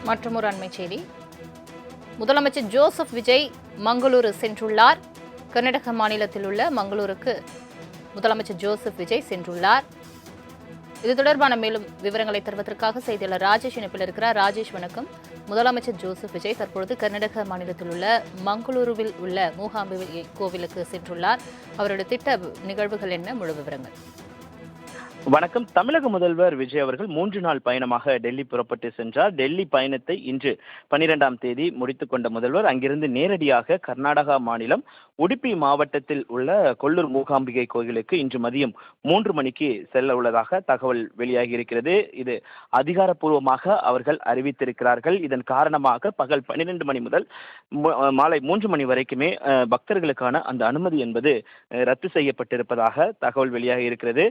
மற்றொரு அண்மை செய்தி. முதலமைச்சர் ஜோசப் விஜய் மங்களூரு சென்றுள்ளார். கர்நாடக மாநிலத்தில் உள்ள மங்களூருக்கு முதலமைச்சர் ஜோசப் விஜய் சென்றுள்ளார். இது தொடர்பான மேலும் விவரங்களை தருவதற்காக செய்தியாளர் ராஜேஷ் இணைப்பில் இருக்கிறார். ராஜேஷ், வணக்கம். முதலமைச்சர் ஜோசப் விஜய் தற்பொழுது கர்நாடக மாநிலத்தில் உள்ள மங்களூருவில் உள்ள மூகாம்பிகை கோவிலுக்கு சென்றுள்ளார். அவருடைய திட்ட நிகழ்வுகள் என்ன, முழு விவரங்கள்? வணக்கம். தமிழக முதல்வர் விஜய் அவர்கள் 3 நாள் பயணமாக டெல்லி புறப்பட்டு சென்றார். டெல்லி பயணத்தை இன்று 12ஆம் தேதி முடித்துக் கொண்ட முதல்வர் அங்கிருந்து நேரடியாக கர்நாடகா மாநிலம் உடுப்பி மாவட்டத்தில் உள்ள கொல்லூர் மூகாம்பிகை கோயிலுக்கு இன்று மதியம் 3 மணிக்கு செல்ல உள்ளதாக தகவல் வெளியாகி இருக்கிறது. இது அதிகாரப்பூர்வமாக அவர்கள் அறிவித்திருக்கிறார்கள். இதன் காரணமாக பகல் 12 மணி முதல் மாலை 3 மணி வரைக்குமே பக்தர்களுக்கான அந்த அனுமதி என்பது ரத்து செய்யப்பட்டிருப்பதாக தகவல் வெளியாகி இருக்கிறது.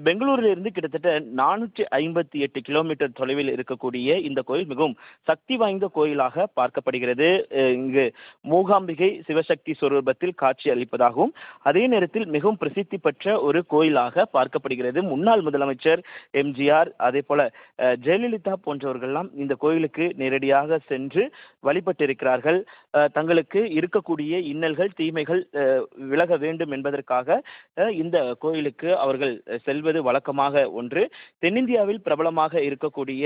பெங்களூரில் இருந்து கிட்டத்தட்ட 458 கிலோமீட்டர் தொலைவில் இருக்கக்கூடிய இந்த கோயில் மிகவும் சக்தி வாய்ந்த கோயிலாக பார்க்கப்படுகிறது. இங்கு மூகாம்பிகை சிவசக்தி சொரூபத்தில் காட்சி அளிப்பதாகவும் அதே நேரத்தில் மிகவும் பிரசித்தி பெற்ற ஒரு கோயிலாக பார்க்கப்படுகிறது. முன்னாள் முதலமைச்சர் எம்ஜிஆர், அதே போல ஜெயலலிதா போன்றவர்கள்லாம் இந்த கோயிலுக்கு நேரடியாக சென்று வழிபட்டிருக்கிறார்கள். தங்களுக்கு இருக்கக்கூடிய இன்னல்கள் தீமைகள் விலக வேண்டும் என்பதற்காக இந்த கோயிலுக்கு அவர்கள் செல்வது வழக்கமாக ஒன்று. தென்னிந்தியாவில் பிரபலமாக இருக்கக்கூடிய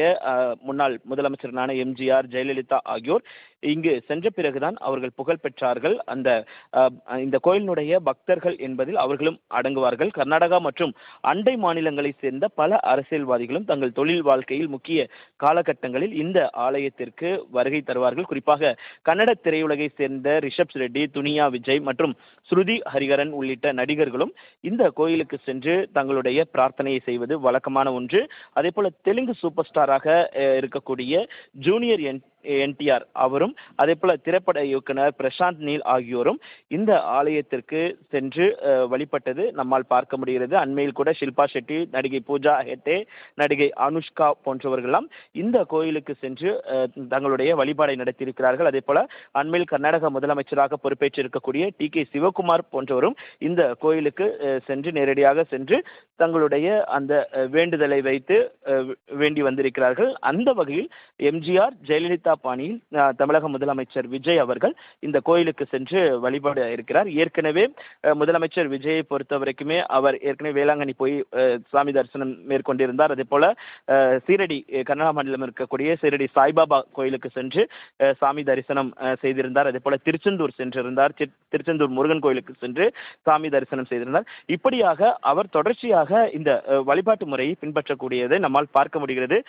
முன்னாள் முதலமைச்சரான எம்ஜிஆர், ஜெயலலிதா ஆகியோர் இங்கு சென்ற பிறகுதான் அவர்கள் புகழ் பெற்றார்கள். இந்த கோயிலினுடைய பக்தர்கள் என்பதில் அவர்களும் அடங்குவார்கள். கர்நாடகா மற்றும் அண்டை மாநிலங்களை சேர்ந்த பல அரசியல்வாதிகளும் தங்கள் தொழில் வாழ்க்கையில் முக்கிய காலகட்டங்களில் இந்த ஆலயத்திற்கு வருகை தருவார்கள். குறிப்பாக கன்னட திரையுலகை சேர்ந்த ரிஷப் ரெட்டி, துனியா விஜய் மற்றும் ஸ்ருதி ஹரிஹரன் உள்ளிட்ட நடிகர்களும் இந்த கோயிலுக்கு சென்று தங்களுடைய பிரார்த்தனையை செய்வது வழக்கமான ஒன்று. அதே போல தெலுங்கு சூப்பர் ஸ்டாராக இருக்கக்கூடிய ஜூனியர் என்டிஆர் அவரும், அதே போல திரைப்பட இயக்குனர் பிரசாந்த் நீல் ஆகியோரும் இந்த ஆலயத்திற்கு சென்று வழிபட்டது நம்மால் பார்க்க முடிகிறது. அண்மையில் கூட ஷில்பா ஷெட்டி, நடிகை பூஜா ஹெட்டே, நடிகை அனுஷ்கா போன்றவர்களெல்லாம் இந்த கோயிலுக்கு சென்று தங்களுடைய வழிபாடை நடத்தியிருக்கிறார்கள். அதே போல அண்மையில் கர்நாடக முதலமைச்சராக பொறுப்பேற்றிருக்கக்கூடிய டி.கே. சிவகுமார் போன்றவரும் இந்த கோயிலுக்கு சென்று நேரடியாக சென்று தங்களுடைய அந்த வேண்டுதலை வைத்து வேண்டி வந்திருக்கிறார்கள். அந்த வகையில் எம்ஜிஆர், ஜெயலலிதா பாணியில் தமிழக முதலமைச்சர் விஜய் அவர்கள் இந்த கோயிலுக்கு சென்று வழிபாடு இருக்கிறார். ஏற்கனவே முதலமைச்சர் விஜயை பொறுத்த வரைக்குமே அவர் ஏற்கனவே வேளாங்கண்ணி போய் சாமி தரிசனம் மேற்கொண்டிருந்தார். அதே போல சீரடி, கர்நாடகா மாநிலம் இருக்கக்கூடிய சீரடி சாய்பாபா கோயிலுக்கு சென்று சாமி தரிசனம் செய்திருந்தார். அதே போல திருச்செந்தூர் சென்றிருந்தார். திருச்செந்தூர் முருகன் கோயிலுக்கு சென்று சாமி தரிசனம் செய்திருந்தார். இப்படியாக அவர் தொடர்ச்சியாக இந்த வழிபாட்டு முறையை பின்பற்றக்கூடியதை நம்மால் பார்க்க முடிகிறது.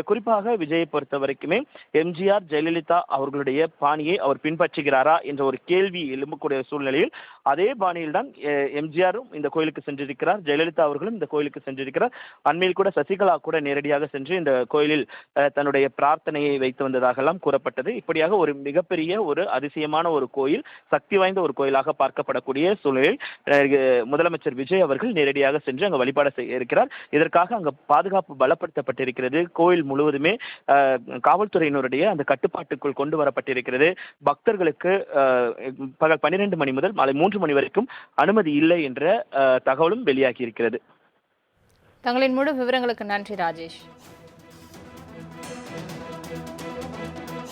குறிப்பாக விஜயை பொறுத்த வரைக்குமே எம்ஜிஆர், ஜெயலலிதா அவர்களுடைய பாணியை அவர் பின்பற்றுகிறாரா என்ற ஒரு கேள்வி எழும்பக்கூடிய சூழ்நிலையில் அதே பாணியில் தான் எம்ஜிஆரும் இந்த கோயிலுக்கு சென்றிருக்கிறார். ஜெயலலிதா அவர்களும் இந்த கோயிலுக்கு சென்றிருக்கிறார். அண்மையில் கூட சசிகலா கூட நேரடியாக சென்று இந்த கோயிலில் தன்னுடைய பிரார்த்தனையை வைத்து வந்ததாகலாம் கூறப்பட்டது. இப்படியாக ஒரு மிகப்பெரிய ஒரு அதிசயமான ஒரு கோயில், சக்தி வாய்ந்த ஒரு கோயிலாக பார்க்கப்படக்கூடிய சூழலில் முதலமைச்சர் விஜய் அவர்கள் நேரடியாக சென்று அங்கு வழிபாடு செய்ய இருக்கிறார். இதற்காக அங்கு பாதுகாப்பு பலப்படுத்தப்பட்டிருக்கிறது. கோயில் முழுவதுமே காவல்துறையினருடைய அந்த கட்டுப்பாட்டுக்குள் கொண்டு வரப்பட்டிருக்கிறது. பக்தர்களுக்கு பகல் 12 மணி முதல் மாலை 3 மணி வரைக்கும் அனுமதி இல்லை என்ற தகவலும் வெளியாகி இருக்கிறது. தங்களின் முழு விவரங்களுக்கு நன்றி ராஜேஷ்.